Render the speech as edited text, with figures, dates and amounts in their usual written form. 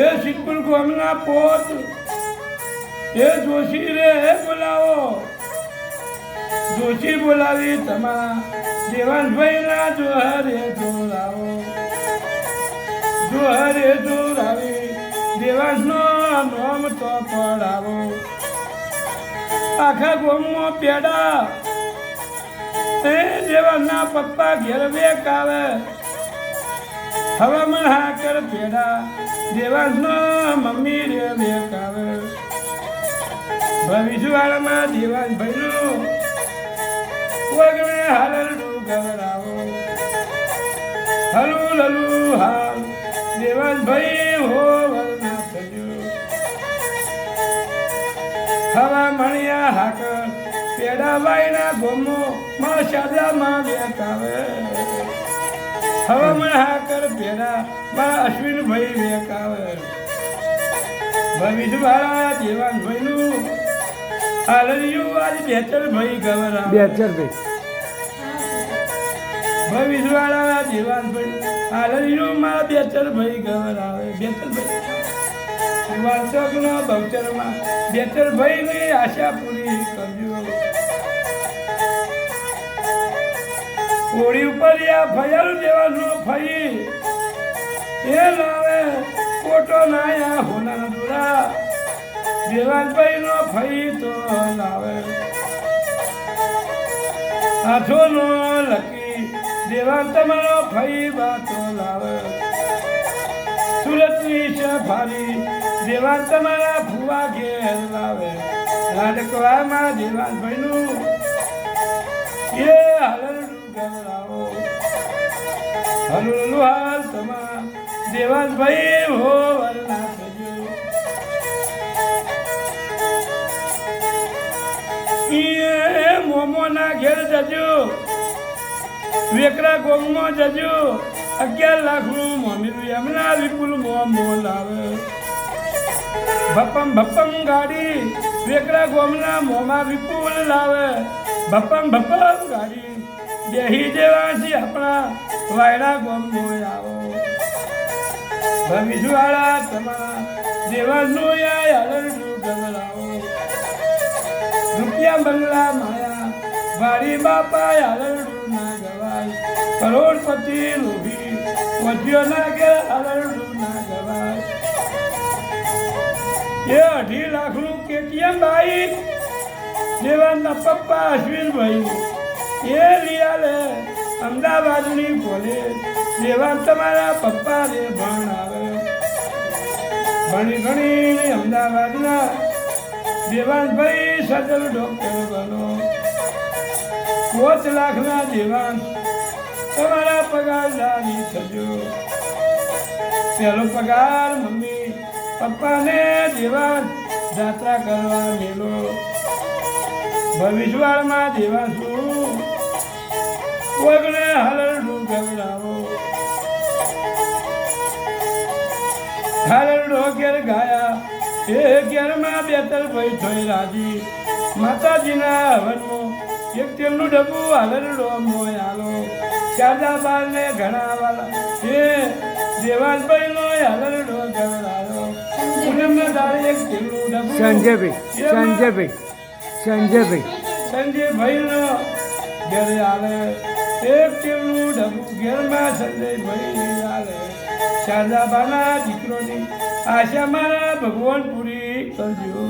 એ સિદ્ધપુર ગામના પોત એ જોશી રે બોલાવો જોશી બોલાવી તમારા દેવાનભાઈ ના જોહરે જોરાવો જોહરે જોરાવી દેવાંશનો નામ તો પડાવો આખા ગામમાં પેડા એ દેવાના પપ્પા ઘેર વેક આવે હવામણ હાકર પેડા દેવાંશનો મમ્મી રે વેક આવે ભવિષ્યવાળામાં દેવાનભાઈનું વગણે હાલરડું ગવરાવો હલુ લલુ હાલ દેવાનભાઈ હો વરના થયો હવા મણિયા હાકર પેડા વાયના ગોમો માં શાદામાં વેકાવે હવા મણ હાકર પેડા માં અશ્વિનભાઈ વેકાવે ભવિષ્યવાળા દેવાનભાઈનું હાલરિયું આજ બેચરભાઈ ગવરાવે બેચરભાઈ ભવિષ્યવાળા દેવાનભાઈ હાલરિયું મારા બેચરભાઈ ગવરાવે બેચરભાઈ વાલચોકનો બહુચરમાં બેચરભાઈની આશા પૂરી કરજો હોળી ઉપર આ ફયલ દેવાનો ફઈ એ લાવે કોટો નાયા હોના દુરા દેવાનભાઈ નો ફઈ તો લાવે હાથો નો લકી દેવાન તમારો ફઈ બાતો લાવે સુરતની સફારી દેવાન તમારા ભુવા ઘેર લાવે લાડકવામાં દેવાનભાઈ નું એ હાલરડું ગવરાવો હલુ હાલ તમારા દેવાનભાઈ હો વરના થજો મોમોના ઘેર જજો વેકરા ગોમમાં જજો 11 લાખનું મોમીરું એમના વિપુલ મોમો લાવે ભપમ ગાડી વેકરા ગોમના મોમાં વિપુલ લાવે ભપમ ગાડી બેહી દેવાથી આપણા વાયડા ગોમો આવો ભવિષ્યવાળા તમારા દેવાનનું હાલરડું ગવરાવો રૂપિયા બંગલા માયા વાડી બાપા હાલરડું ના ગવાય કરોડપતિ લોભી વધ્યો ના કે હાલરડું ના ગવાય એ 2.5 લાખનું કેટીએમ બાઈક દેવાનના પપ્પા અશ્વિનભાઈ એ લિયાલે અમદાવાદની કોલેજ દેવાન તમારા પપ્પા રે ભણાવે ભણી ભણી અમદાવાદના દેવાનભાઈ સજલ ડોક્ટર બનો 5 લાખના દેવાન તમારા પગારદારી થજો પહેલો પગાર મમ્મી પપ્પાને દેવાન જાત્રા કરવા મેલો ભવિષ્યવાળમાં દેવાન શું કોઈને હાલરડું ગવરાવો હાલરડો ઘેર ગાયા એ ઘેરમાં બેચરભાઈ થોઈ રાજી માતાજીના હવનમાં એક તેમનું ડબ્બુ હાલરડો મોય હાલો શારદા બારને ઘણા વાલા એ દેવાનભાઈ નો હાલરડો ગવરાવો પૂનમના દાડે એક તેમનું ડબ્બુ સંજયભાઈ નો ઘેરે હાલે એક તેમનું ડબ્બુ ઘેરમાં સંજયભાઈ હાલે શારદાબાના દીકરોની આશા મારા ભગવાન પૂરી કરજો.